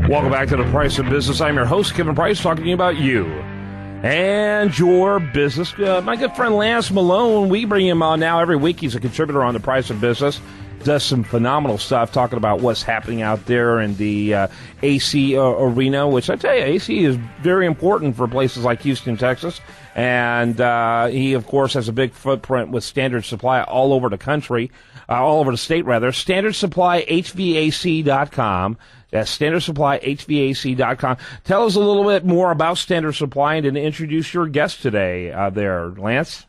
Welcome back to The Price of Business. I'm your host, Kevin Price, talking to you about you and your business. My good friend Lance Malone, we bring him on now every week. He's a contributor on The Price of Business. Does some phenomenal stuff talking about what's happening out there in the AC arena, which I tell you, AC is very important for places like Houston, Texas. And he, of course, has a big footprint with Standard Supply all over the country, all over the state, rather. StandardSupplyHVAC.com. That's StandardSupplyHVAC.com. Tell us a little bit more about Standard Supply and to introduce your guest today there, Lance.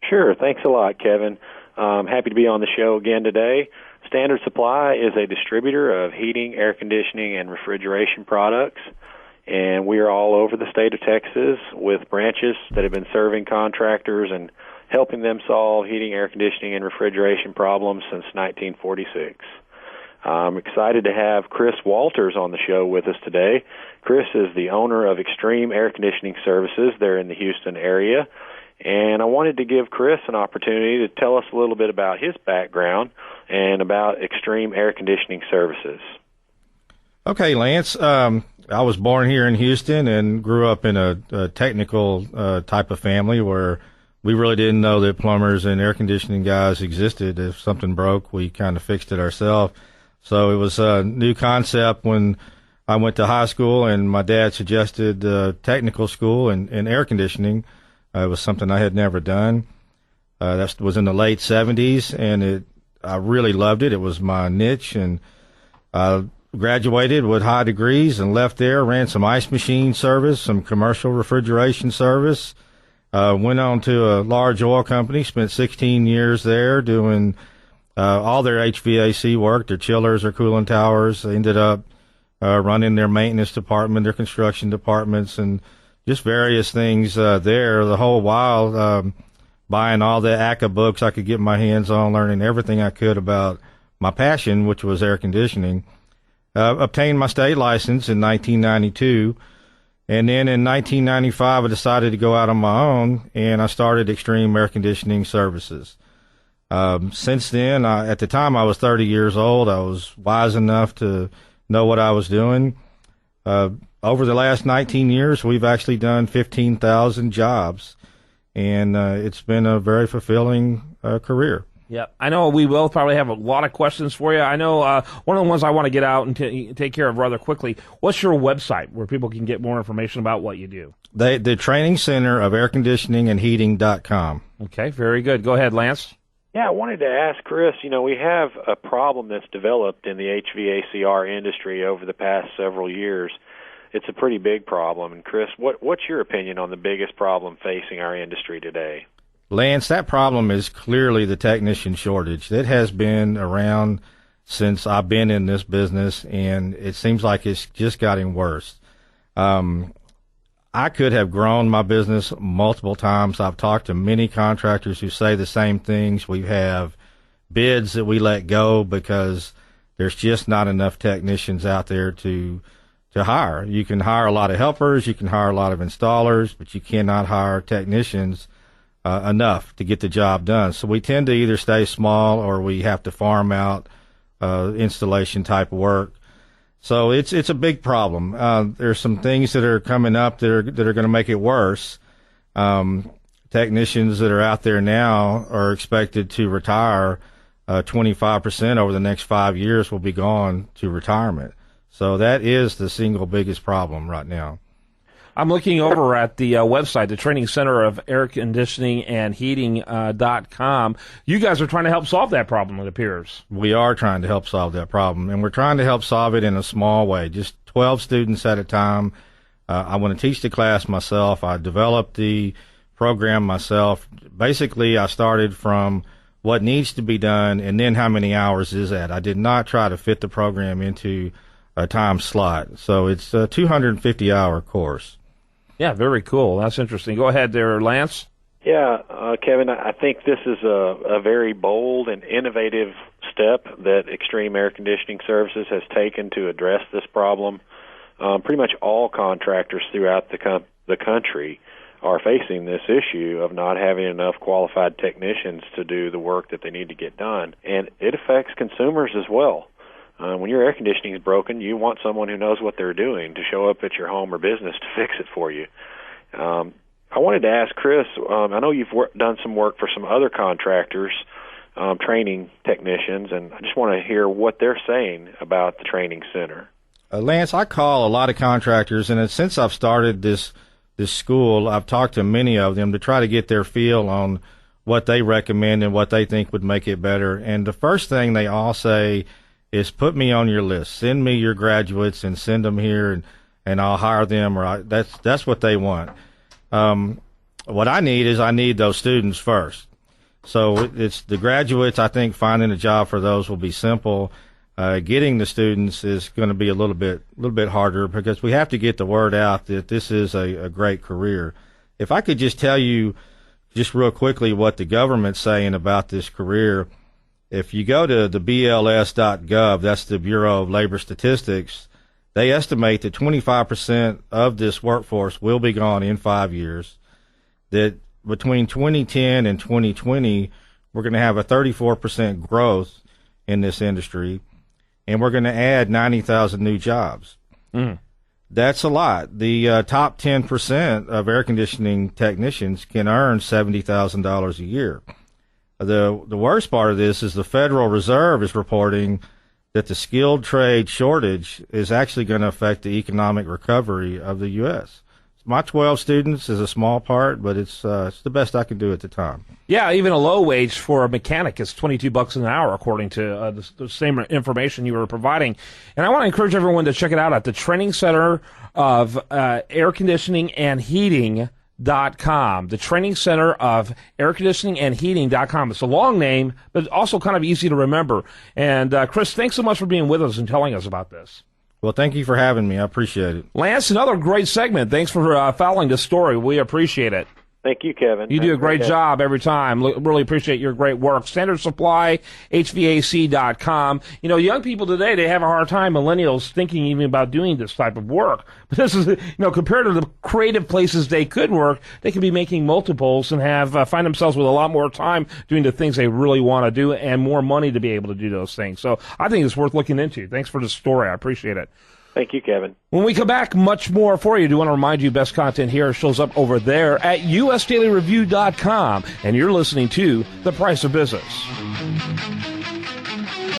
Sure. Thanks a lot, Kevin. Happy to be on the show again today. Standard Supply is a distributor of heating, air conditioning, and refrigeration products, and we are all over the state of Texas with branches that have been serving contractors and helping them solve heating, air conditioning, and refrigeration problems since 1946. I'm excited to have Chris Walters on the show with us today. Chris is the owner of Extreme Air Conditioning Services there in the Houston area, and I wanted to give Chris an opportunity to tell us a little bit about his background and about Extreme Air Conditioning Services. Okay, Lance. I was born here in Houston and grew up in a technical type of family where we really didn't know that plumbers and air conditioning guys existed. If something broke, we kind of fixed it ourselves. So it was a new concept when I went to high school, and my dad suggested technical school in air conditioning. It was something I had never done. That was in the late 70s, and I really loved it. It was my niche, and I graduated with high degrees and left there, ran some ice machine service, some commercial refrigeration service, went on to a large oil company, spent 16 years there doing all their HVAC work, their chillers, their cooling towers. They ended up running their maintenance department, their construction departments, and just various things there the whole while, buying all the ACA books I could get my hands on, learning everything I could about my passion, which was air conditioning. Obtained my state license in 1992, and then in 1995 I decided to go out on my own, and I started Extreme Air Conditioning Services. Since then, at the time I was 30 years old. I was wise enough to know what I was doing. Over the last 19 years, we've actually done 15,000 jobs, and it's been a very fulfilling career. Yeah, I know we will probably have a lot of questions for you. I know one of the ones I want to get out and take care of rather quickly. What's your website where people can get more information about what you do? The Training Center of Air Conditioning and Heating.com. Okay, very good. Go ahead, Lance. Yeah, I wanted to ask Chris, we have a problem that's developed in the HVACR industry over the past several years. It's a pretty big problem. And Chris, what's your opinion on the biggest problem facing our industry today? Lance, that problem is clearly the technician shortage. It has been around since I've been in this business, and it seems like it's just getting worse. I could have grown my business multiple times. I've talked to many contractors who say the same things. We have bids that we let go because there's just not enough technicians out there to hire. You can hire a lot of helpers, you can hire a lot of installers, but you cannot hire technicians enough to get the job done. So we tend to either stay small or we have to farm out installation type work. So it's a big problem. There's some things that are coming up that are going to make it worse. Technicians that are out there now are expected to retire. 25% over the next 5 years will be gone to retirement. So that is the single biggest problem right now. I'm looking over at the website, the Training Center of Air Conditioning and Heating.com. You guys are trying to help solve that problem, it appears. We are trying to help solve that problem, and we're trying to help solve it in a small way, just 12 students at a time. I want to teach the class myself. I developed the program myself. Basically, I started from what needs to be done and then how many hours is that. I did not try to fit the program into a time slot. So it's a 250-hour course. Yeah, very cool. That's interesting. Go ahead there, Lance. Yeah, Kevin, I think this is a very bold and innovative step that Extreme Air Conditioning Services has taken to address this problem. Pretty much all contractors throughout the country are facing this issue of not having enough qualified technicians to do the work that they need to get done. And it affects consumers as well. When your air conditioning is broken, you want someone who knows what they're doing to show up at your home or business to fix it for you. I wanted to ask Chris, I know you've done some work for some other contractors, training technicians, and I just want to hear what they're saying about the training center. Lance, I call a lot of contractors, and since I've started this school, I've talked to many of them to try to get their feel on what they recommend and what they think would make it better. And the first thing they all say is, put me on your list. Send me your graduates and send them here, and I'll hire them. That's what they want. What I need those students first. So it's the graduates. I think finding a job for those will be simple. Getting the students is going to be a little bit harder, because we have to get the word out that this is a great career. If I could just tell you just real quickly what the government's saying about this career. If you go to the BLS.gov, that's the Bureau of Labor Statistics, they estimate that 25% of this workforce will be gone in 5 years, that between 2010 and 2020, we're going to have a 34% growth in this industry, and we're going to add 90,000 new jobs. That's a lot. The top 10% of air conditioning technicians can earn $70,000 a year. The worst part of this is the Federal Reserve is reporting that the skilled trade shortage is actually going to affect the economic recovery of the U.S. My 12 students is a small part, but it's the best I can do at the time. Yeah, even a low wage for a mechanic is $22 an hour, according to the same information you were providing. And I want to encourage everyone to check it out at the Training Center of Air Conditioning and Heating.com. The Training Center of Air Conditioning and Heating.com. It's a long name, but also kind of easy to remember. And Chris, thanks so much for being with us and telling us about this. Well, thank you for having me. I appreciate it. Lance, another great segment. Thanks for following this story. We appreciate it. Thank you, Kevin. You do a great job every time. Really appreciate your great work. Standard Supply, HVAC.com. You know, young people today, they have a hard time, millennials, thinking even about doing this type of work. But this is, compared to the creative places they could work, they could be making multiples and find themselves with a lot more time doing the things they really want to do and more money to be able to do those things. So I think it's worth looking into. Thanks for the story. I appreciate it. Thank you, Kevin. When we come back, much more for you. I do want to remind you, best content here shows up over there at usdailyreview.com, and you're listening to The Price of Business.